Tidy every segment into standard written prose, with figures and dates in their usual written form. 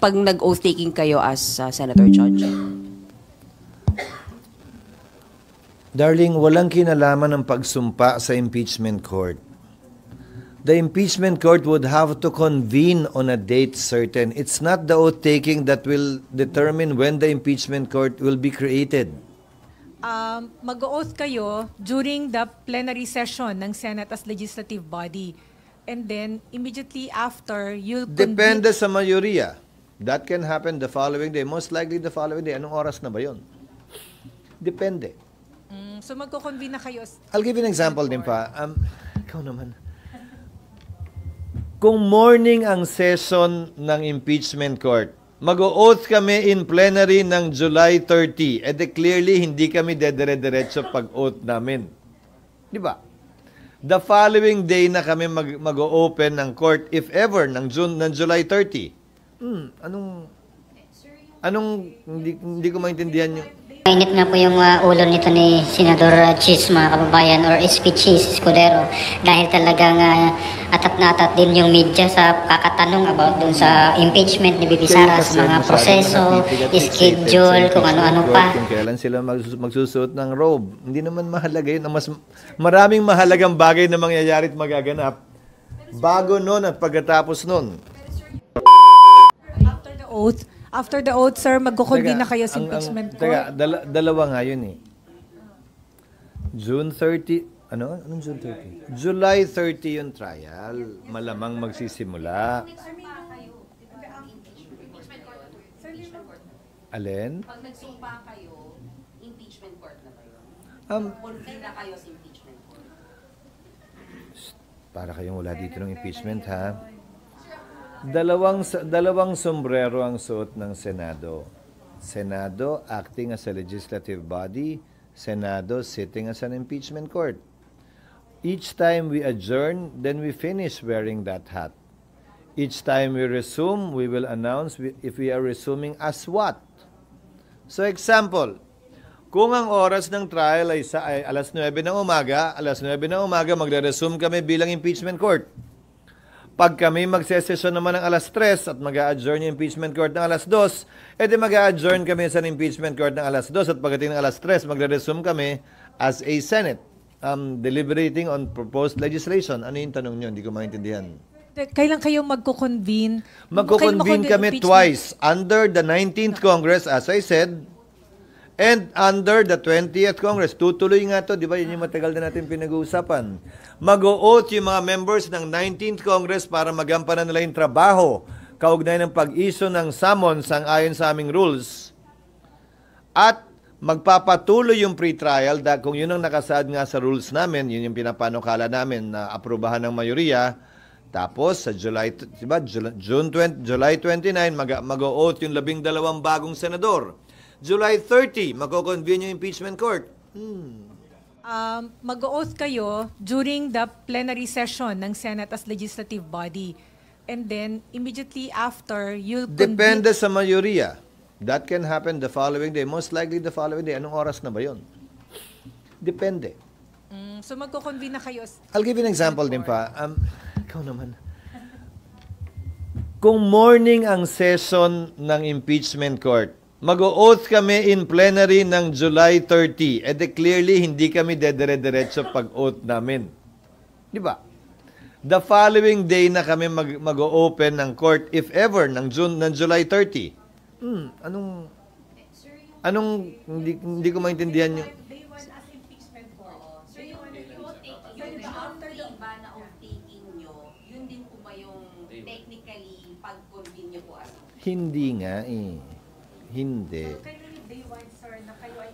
pag nag-oath taking kayo as Senator Judge? Darling, walang kinalaman ng pagsumpa sa impeachment court. The impeachment court would have to convene on a date certain. It's not the oath taking that will determine when the impeachment court will be created. Mag-oath kayo during the plenary session ng Senate as legislative body. And then, immediately after, you'll Depende sa mayorya. That can happen the following day. Most likely the following day. Anong oras na ba yun? Depende. So magko-convene na kayo. I'll give you an example din pa. Ikaw naman. Kung morning ang session ng impeachment court, mag-o-oath kami in plenary ng July 30. Clearly, hindi kami dedire-diretso pag-oath namin. Di ba? The following day na kami mag-o-open ng court, if ever, ng July 30. Hindi ko maintindihan yung... Mainit nga po yung ulo nito ni Senador Cheese, mga kababayan, or SP Cheese Escudero, dahil talagang atat na atat din yung media sa kakatanong about dun sa impeachment ni Bibi Sara, sa mga proseso, schedule, kung ano-ano pa. Kung kailan sila magsusuot ng robe. Hindi naman mahalaga yun. Mas maraming mahalagang bagay na mangyayari at magaganap bago nun at pagkatapos nun. After the oath, sir, magko-convene na kayo sa impeachment court. Dalawa nga yun eh. June 30, Anong June 30? July 30 yung trial. Malamang magsisimula. Alin? Pag nagsumpa kayo, impeachment court na kayo. Convene na kayo sa impeachment court. Para kayong wala dito ng impeachment, ha? Dalawang sombrero ang suot ng Senado. Senado acting as a legislative body, Senado sitting as an impeachment court. Each time we adjourn, then we finish wearing that hat. Each time we resume, we will announce if we are resuming as what. So example, kung ang oras ng trial ay alas 9 ng umaga, magre-resume kami bilang impeachment court. Pag kami magsesesyon naman ng alas 3 at mag-a-adjourn yung impeachment court ng alas 2, edi mag-a-adjourn kami sa impeachment court ng alas 2 at pagdating ng alas 3, magre-resume kami as a Senate deliberating on proposed legislation. Ano yung tanong nyo? Hindi ko maintindihan. Kailan kayo magko-convene? Magko-convene kami twice. Under the 19th Congress, as I said, and under the 20th Congress. Tutuloy nga to, di ba? Yun yung matagal na natin pinag-uusapan. Mag-o-oath yung mga members ng 19th Congress para magampanan nila yung trabaho kaugnay ng pag-issue ng summons sang ayon sa aming rules. At magpapatuloy yung pre-trial kung yun ang nakasaad nga sa rules namin, yun yung pinapanukala namin na aprubahan ng mayoriya. Tapos sa July 29, mag-o-oath yung 12 bagong senador. July 30, magko-convene yung impeachment court. Mag-oath kayo during the plenary session ng Senate as legislative body. And then, immediately after, you'll Depende sa mayorya. That can happen the following day. Most likely the following day. Anong oras na ba yun? Depende. So magko-convene na kayo. I'll give you an example din pa. Ikaw naman. Kung morning ang session ng impeachment court, mag-o-oath kami in plenary ng July 30. Clearly, hindi kami dedire-diretso pag-oath namin. Di ba? The following day na kami mag-o-open ng court, if ever, ng July 30. Hindi ko maintindihan yung... Day 1 as impeachment court. So yung after the iba na oath-taking nyo, yun din po ba yung technically pag-convene nyo po as... Hindi nga eh. Hindi. Day 1, sir, na kayo ay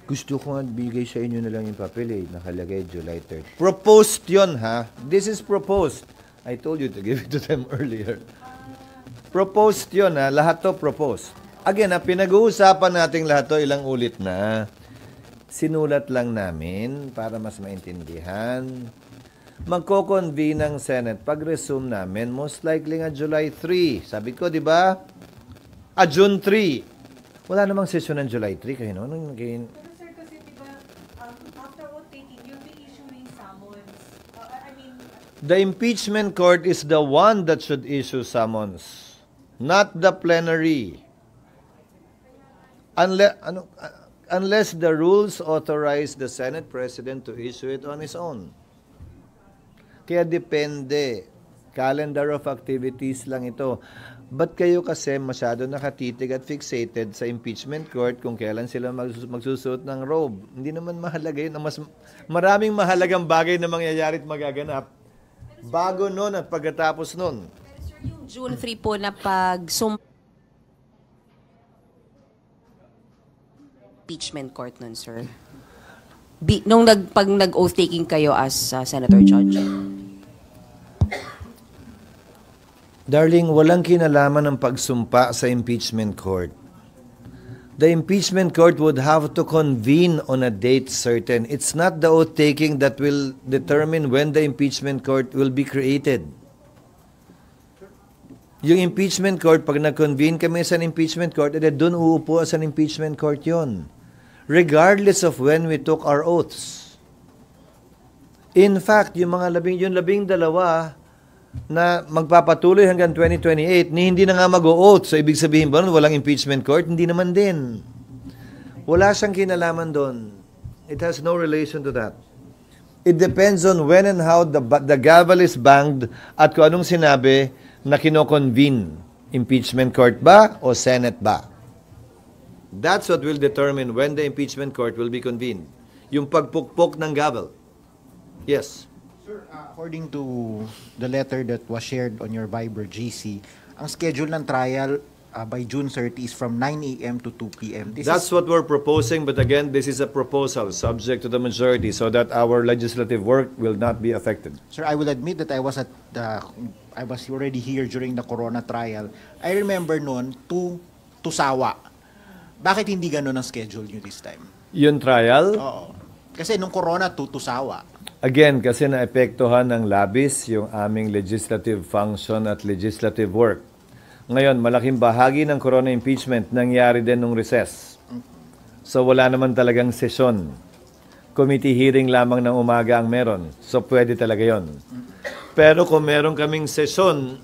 Gusto ko nga bigay sa inyo na lang yung papel eh. Nakalagay July 3rd. Proposed yun ha. This is proposed. I told you to give it to them earlier. Proposed yun ha. Lahat to proposed. Again ha, pinag-uusapan natin lahat to ilang ulit na. Sinulat lang namin para mas maintindihan. Magko-convene ng Senate. Pag-resume namin, most likely nga July 3. Sabi ko, di ba? June 3. Wala namang session ng July 3 kayo, no? Pero sir, kasi diba, after oath taking, you'll be issuing summons. The impeachment court is the one that should issue summons. not the plenary. Unless the rules authorize the Senate President to issue it on his own. Kaya depende. Calendar of activities lang ito. Ba't kayo kasi masyado nakatitig at fixated sa impeachment court kung kailan sila magsusuot ng robe? Hindi naman mahalaga yun. Maraming mahalagang bagay na mangyayari at magaganap bago nun at pagkatapos nun. Sir, yung June 3 po na impeachment court nun, sir. Pag nag-oath taking kayo as Senator Judge. Darling, walang kinalaman ng pagsumpa sa impeachment court. The impeachment court would have to convene on a date certain. It's not the oath taking that will determine when the impeachment court will be created. Yung impeachment court, pag nag-convene kami sa impeachment court, doon uupo sa impeachment court yon, regardless of when we took our oaths. In fact, yung labing dalawa na magpapatuloy hanggang 2028, hindi na nga mag-o-oath. So, ibig sabihin ba nun, walang impeachment court? Hindi naman din. Wala siyang kinalaman doon. It has no relation to that. It depends on when and how the gavel is banged at kung anong sinabi na kino-convene. Impeachment court ba o Senate ba? That's what will determine when the impeachment court will be convened. Yung pagpukpok ng gavel. Yes. Sir, according to the letter that was shared on your Viber GC, ang schedule ng trial by June 30 is from 9 a.m. to 2 p.m. That's what we're proposing, but again, this is a proposal subject to the majority so that our legislative work will not be affected. Sir, I will admit that I was already here during the Corona trial. I remember noon to Sawa. Bakit hindi ganun ang schedule nyo this time? Yung trial? Oo. Kasi nung Corona to Sawa. Again, kasi naepektuhan ng labis yung aming legislative function at legislative work. Ngayon, malaking bahagi ng Corona impeachment nangyari din nung recess. So wala naman talagang sesyon. Committee hearing lamang ng umaga ang meron. So pwede talaga yon. Pero kung meron kaming sesyon,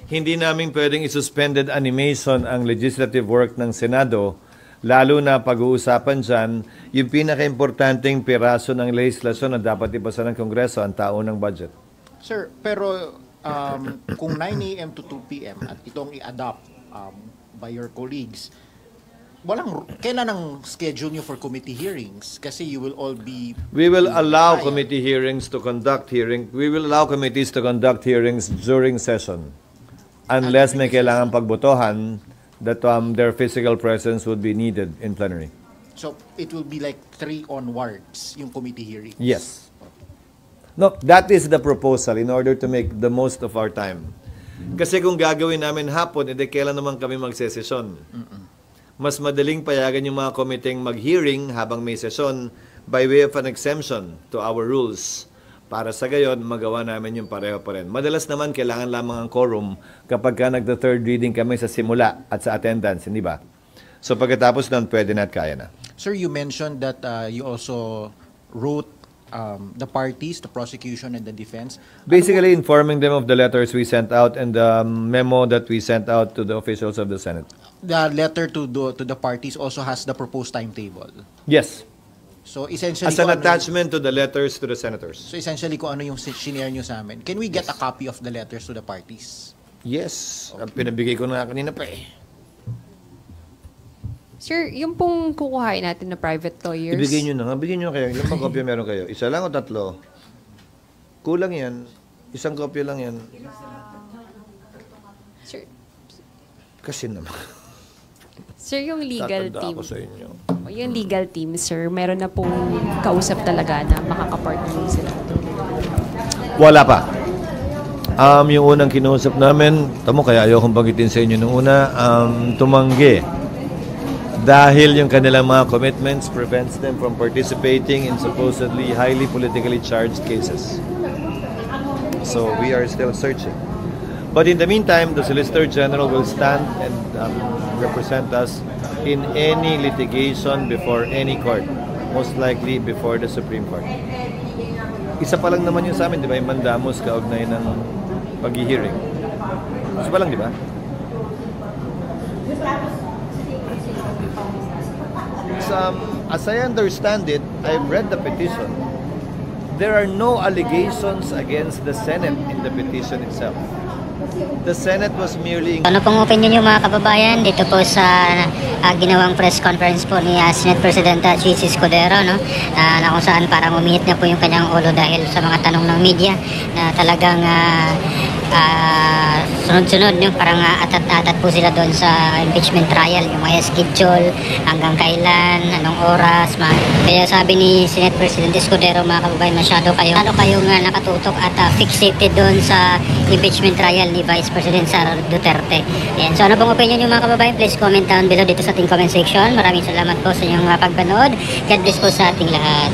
hindi namin pwedeng isuspended animation ang legislative work ng Senado, lalo na pag-uusapan dyan, yung pinaka-importanting piraso ng legislasyon na dapat ipasa ng Kongreso, ang taon ng budget. Sir, pero kung 9 a.m. to 2 p.m. at itong i-adopt by your colleagues, kailan ang schedule nyo for committee hearings? Kasi you will all be... We will allow committee hearings to conduct hearings. We will allow committees to conduct hearings during session. Unless may kailangan pagbotohan, that their physical presence would be needed in plenary. So, it will be like 3 onwards, yung committee hearings? Yes. No, that is the proposal in order to make the most of our time. Kasi kung gagawin namin hapon, kailan naman kami magsesesyon? Mas madaling payagan yung mga komiteng mag-hearing habang may sesyon by way of an exemption to our rules. Para sa gayon, magawa namin yung pareho pa rin. Madalas naman, kailangan lamang ang quorum kapag ka nagda-third reading kami sa simula at sa attendance, hindi ba? So pagkatapos nun, pwede na at kaya na. Sir, you mentioned that you also wrote the parties, the prosecution and the defense. Basically informing them of the letters we sent out and the memo that we sent out to the officials of the Senate. The letter to the parties also has the proposed timetable. Yes. So essentially, as an attachment to the letters to the senators. So essentially, kung ano yung sinare nyo sa amin, can we get a copy of the letters to the parties? Yes. Okay. Pinabigay ko na kanina pa eh. Sir, yung pong kukuhain natin na private lawyers... Ibigay nyo na nga. Bigyan nyo kayo. Ilang pang kopya meron kayo? Isa lang o tatlo? Kulang yan. Isang kopya lang yan. Sir, Kasi naman. sir, yung legal Tatanda team... ako sa inyo. Yung legal team, sir, meron na pong kausap talaga na makakapartner sila. Wala pa. Yung unang kinausap namin, tamo kaya ayokong banggitin sa inyo nung una, tumanggi. Dahil yung kanilang mga commitments prevents them from participating in supposedly highly politically charged cases. So we are still searching. But in the meantime, the Solicitor General will stand and represent us in any litigation before any court, most likely before the Supreme Court. Isa pa lang naman yun sa amin, di ba? Yung mandamos kaugnay ng pag-hearing. Isa pa lang, di ba? as I understand it, I've read the petition. There are no allegations against the Senate in the petition itself. The Senate was merely... Ano pong opinion niyo mga kababayan dito po sa ginawang press conference po ni Senate President Chis Escudero, no? Na kung saan parang uminit na po yung kanyang ulo dahil sa mga tanong ng media na talagang sunod-sunod, no? Parang atat na atat po sila doon sa impeachment trial, yung mga schedule, hanggang kailan, anong oras. Kaya sabi ni Senate President Escudero, mga kababayan, masyado kayong nakatutok at fixated doon sa impeachment trial ni Vice President Sara Duterte. Ayan. So ano pong opinion nyo mga kababayan? Please comment down below dito sa ating comment section. Maraming salamat po sa inyong pagpanood. God bless po sa ating lahat.